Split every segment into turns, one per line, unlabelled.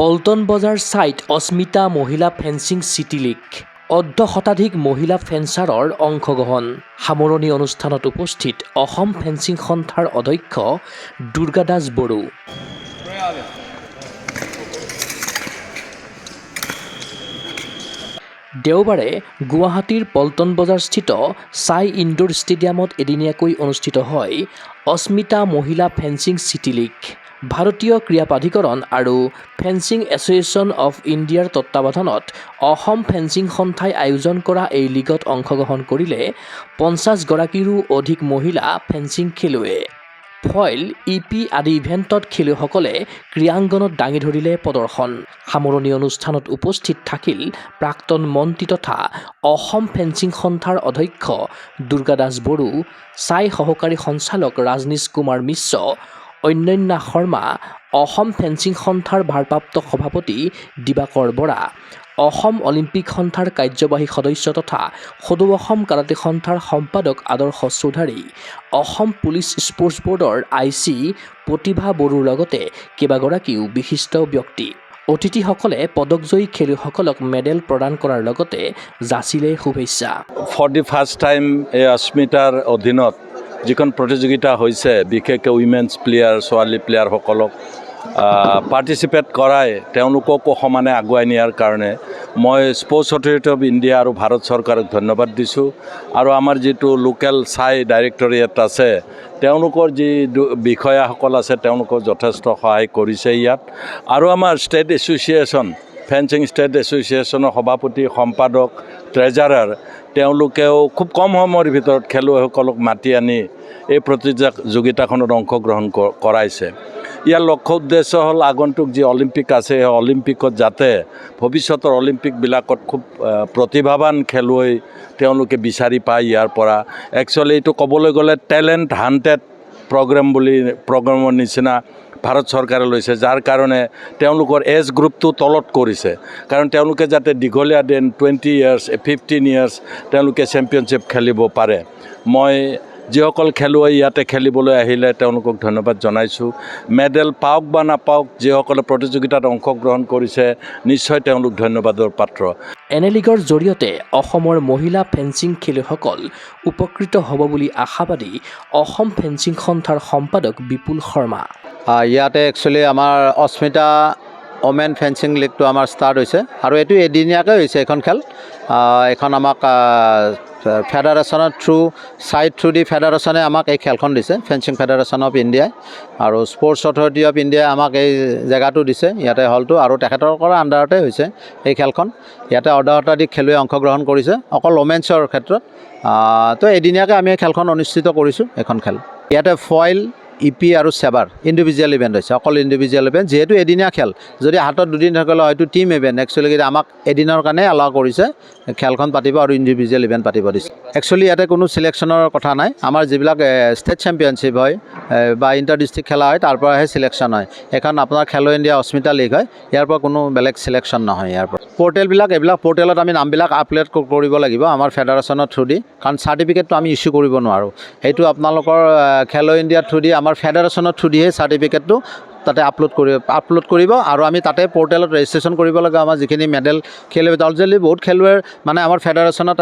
পল্টন বজাৰ ছাইট অস্মিতা মহিলা fencing city league অৰ্ধ শতাধিক মহিলা ফেন্সাৰৰ অংশগ্ৰহণ সামৰণি অনুষ্ঠানত উপস্থিত অসম ফেন্সিং সন্থাৰ অধ্যক্ষ দুৰ্গা দাস বড়ো। দেওবাৰে গুৱাহাটীৰ পল্টন বজাৰস্থিত ছাই ইনডোৰ ষ্টেডিয়ামত এদিনীয়াকৈ অনুষ্ঠিত হয় অস্মিতা মহিলা ফেন্সিং চিটি লীগ। ভাৰতীয় ক্ৰীড়া প্ৰাধিকৰণ আৰু ফেন্সিং এছ'চিয়েশ্যন অৱ ইণ্ডিয়াৰ তত্বাৱধানত অসম ফেন্সিং সন্থাই আয়োজন কৰা এই লীগত অংশগ্ৰহণ কৰিলে 50গৰাকীৰো অধিক মহিলা ফেন্সিং খেলুৱৈয়ে। ফইল, ইপি আদি ইভেণ্টত খেলুৱৈসকলে ক্ৰীড়াংগনত দাঙি ধৰিলে প্ৰদৰ্শন। সামৰণি অনুষ্ঠানত উপস্থিত থাকিল প্ৰাক্তন মন্ত্ৰী তথা অসম ফেন্সিং সন্থাৰ অধ্যক্ষ দুৰ্গা দাস বড়ো, ছাই সহকাৰী সঞ্চালক ৰাজনীশ কুমাৰ মিশ্ৰ, অন্যান্য শৰ্মা, অসম ফেন্সিং সন্থাৰ ভাৰপ্ৰাপ্ত সভাপতি দিবাকৰ বৰা, অসম অলিম্পিক সন্থাৰ কাৰ্যবাহী সদস্য তথা সদৌ অসম কাৰাটে সন্থাৰ সম্পাদক আদৰ্শ চৌধাৰী, অসম পুলিচ স্পৰ্টছ বৰ্ডৰ IC প্ৰতিভা বড়োৰ লগতে কেইবাগৰাকীও বিশিষ্ট ব্যক্তি। অতিথিসকলে পদকজয়ী খেলুৱৈসকলক মেডেল প্ৰদান কৰাৰ লগতে যাচিলে শুভেচ্ছা।
ফৰ দি ফাৰ্ষ্ট টাইম এই অস্মিতাৰ অধীনত যিখন প্ৰতিযোগিতা হৈছে, বিশেষকৈ উইমেন্স প্লেয়াৰ, ছোৱালী প্লেয়াৰসকলক পাৰ্টিচিপেট কৰাই তেওঁলোককো সমানে আগুৱাই নিয়াৰ কাৰণে মই স্পৰ্টছ অথৰিটি অফ ইণ্ডিয়া আৰু ভাৰত চৰকাৰক ধন্যবাদ দিছোঁ। আৰু আমাৰ যিটো লোকেল ছাই ডাইৰেক্টৰেট আছে, তেওঁলোকৰ যি বিষয়াসকল আছে, তেওঁলোকক যথেষ্ট সহায় কৰিছে ইয়াত। আৰু আমাৰ ষ্টেট এছ'চিয়েশ্যন, ফেন্সিং ষ্টেট এছ'চিয়েশ্যনৰ সভাপতি, সম্পাদক, ট্ৰেজাৰাৰ, তেওঁলোকেও খুব কম সময়ৰ ভিতৰত খেলুৱৈসকলক মাতি আনি এই প্ৰতিযোগিতাখনত অংশগ্ৰহণ কৰাইছে। ইয়াৰ লক্ষ্য উদ্দেশ্য হ'ল আগন্তুক যি অলিম্পিক আছে, সেই অলিম্পিকত যাতে ভৱিষ্যতৰ অলিম্পিকবিলাকত খুব প্ৰতিভাৱান খেলুৱৈ তেওঁলোকে বিচাৰি পায়। ইয়াৰ পৰা একচুৱেলি এইটো ক'বলৈ গ'লে টেলেণ্ট হাণ্টেড প্ৰগ্ৰেমৰ নিচিনা ভাৰত চৰকাৰে লৈছে, যাৰ কাৰণে তেওঁলোকৰ এজ গ্ৰুপটো তলত কৰিছে। কাৰণ তেওঁলোকে যাতে দীঘলীয়া দিন 20 years, 15 years তেওঁলোকে চেম্পিয়নশ্বিপ খেলিব পাৰে। মই যিসকল খেলুৱৈ ইয়াতে খেলিবলৈ আহিলে তেওঁলোকক ধন্যবাদ জনাইছোঁ। মেডেল পাওক বা নাপাওক, যিসকলে প্ৰতিযোগিতাত অংশগ্ৰহণ কৰিছে নিশ্চয় তেওঁলোক ধন্যবাদৰ পাত্ৰ।
এনে লীগৰ জৰিয়তে অসমৰ মহিলা ফেন্সিং খেলুৱৈসকল উপকৃত হ'ব বুলি আশাবাদী অসম ফেন্সিং সন্থাৰ সম্পাদক বিপুল শৰ্মা।
ইয়াতে একচুৱেলি আমাৰ অস্মিতা ওমেন ফেন্সিং লীগটো আমাৰ ষ্টাৰ্ট হৈছে আৰু এইটো এদিনীয়াকৈ হৈছে এখন খেল। এখন আমাক ফেডাৰেশ্যনৰ ছাইট থ্ৰু দি ফেডাৰেশ্যনে আমাক এই খেলখন দিছে, ফেন্সিং ফেডাৰেশ্যন অফ ইণ্ডিয়াই, আৰু স্পৰ্টছ অথৰিটি অফ ইণ্ডিয়াই আমাক এই জেগাটো দিছে, ইয়াতে হলটো, আৰু তেখেতৰ আণ্ডাৰতে হৈছে এই খেলখন। ইয়াতে অৰ্ধ শতাধিক খেলুৱৈ অংশগ্ৰহণ কৰিছে অকল ওমেন্সৰ ক্ষেত্ৰত। তো এদিনীয়াকৈ আমি এই খেলখন অনুষ্ঠিত কৰিছোঁ। এখন খেল ইয়াতে ফইল, ইপি আৰু চেবাৰ ইণ্ডিভিজুৱেল ইভেণ্ট হৈছে, অকল ইণ্ডিভিজুৱেল ইভেণ্ট। যিহেতু এদিনীয়া খেল, যদি হাতত দুদিন থাকিলে হয়তো টিম ইভেণ্ট, একচুৱেলি আমাক এদিনৰ কাৰণে এলাউ কৰিছে খেলখন পাতিব আৰু ইণ্ডিভিজুৱেল ইভেণ্ট পাতিব দিছে। একচুৱেলি ইয়াতে কোনো চিলেকশ্যনৰ কথা নাই। আমাৰ যিবিলাক ষ্টেট চেম্পিয়নশ্বিপ হয় বা ইণ্টাৰ ডিষ্ট্ৰিক্ট খেলা হয়, তাৰ পৰাহে চিলেকশ্যন হয়। এখন আপোনাৰ খেলো ইণ্ডিয়া অস্মিতা লীগ হয়, ইয়াৰ পৰা কোনো বেলেগ চিলেকশ্যন নহয়। ইয়াৰ পৰা এইবিলাক পৰ্টেলত আমি নামবিলাক আপলোড কৰিব লাগিব আমাৰ ফেডাৰেশ্যনৰ থ্ৰু দি, কাৰণ চাৰ্টিফিকেটটো আমি ইছ্যু কৰিব নোৱাৰোঁ। সেইটো আপোনালোকৰ খেলো ইণ্ডিয়াৰ থ্ৰু দি, আমাৰ ফেডাৰেশ্যনৰ থ্ৰু দিহে চাৰ্টিফিকেটটো তাতে আপলোড কৰিব, আৰু আমি তাতে পৰ্টেলত ৰেজিষ্ট্ৰেশ্যন কৰিব লাগে। আমাৰ যিখিনি মেডেল খেলুৱৈ অলৰেডি বহুত খেলুৱৈৰ মানে আমাৰ ফেডাৰেশ্যনত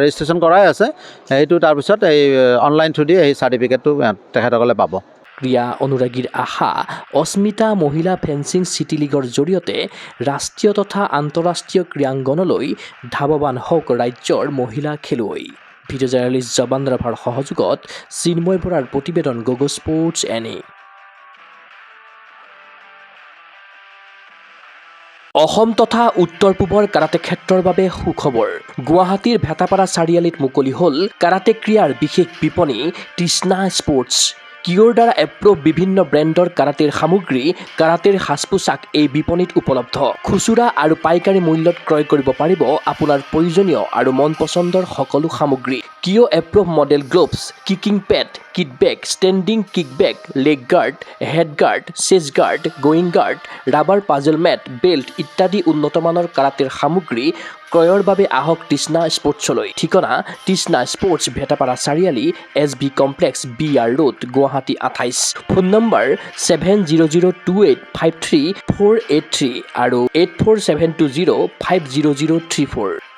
ৰেজিষ্ট্ৰেশ্যন কৰাই আছে, সেইটো তাৰপিছত এই অনলাইন থ্ৰু দি এই চাৰ্টিফিকেটটো তেখেতসকলে পাব।
ক্ৰীড়া অনুৰাগীৰ আশা অস্মিতা মহিলা ফেন্সিং চিটি লীগৰ জৰিয়তে ৰাষ্ট্ৰীয় তথা আন্তঃৰাষ্ট্ৰীয় ক্ৰীড়াংগনলৈ ধাৱবান হওক ৰাজ্যৰ মহিলা খেলুৱৈ। ভিডিঅ' জাৰ্নেলিষ্ট জবান ৰাভাৰ সহযোগত চিন্ময় বৰাৰ প্ৰতিবেদন, গগো স্পৰ্টছ NA। অসম তথা উত্তৰ পূবৰ কাৰাটে ক্ষেত্ৰৰ বাবে সুখবৰ। গুৱাহাটীৰ ভেটাপাৰা চাৰিআলিত মুকলি হ'ল কাৰাটে ক্ৰীড়াৰ বিশেষ বিপণী তৃষ্ণা স্পৰ্টছ। কিয়ৰ দ্বাৰা এপ্ৰুভ বিভিন্ন ব্ৰেণ্ডৰ কাৰাটেৰ সামগ্ৰী, কাৰাটেৰ সাজ পোছাক এই বিপণীত উপলব্ধ। খুচুৰা আৰু পাইকাৰী মূল্যত ক্ৰয় কৰিব পাৰিব আপোনাৰ প্ৰয়োজনীয় আৰু মন পচন্দৰ সকলো সামগ্ৰী। কিয় এপ্ৰভ model gloves, kicking pad, kickback, standing kickback, leg guard, head guard, chest guard, groin guard, rubber puzzle mat, belt ইত্যাদি উন্নতমানৰ কাৰাটেৰ সামগ্ৰী ক্ৰয়ৰ বাবে আহক তৃষ্ণা স্পৰ্টছলৈ। ঠিকনা তৃষ্ণা স্পৰ্টছ, ভেটাপাৰা চাৰিআলি, SB complex, BR road, Guwahati 28। Phone number 7002853483 আৰু 84720500034।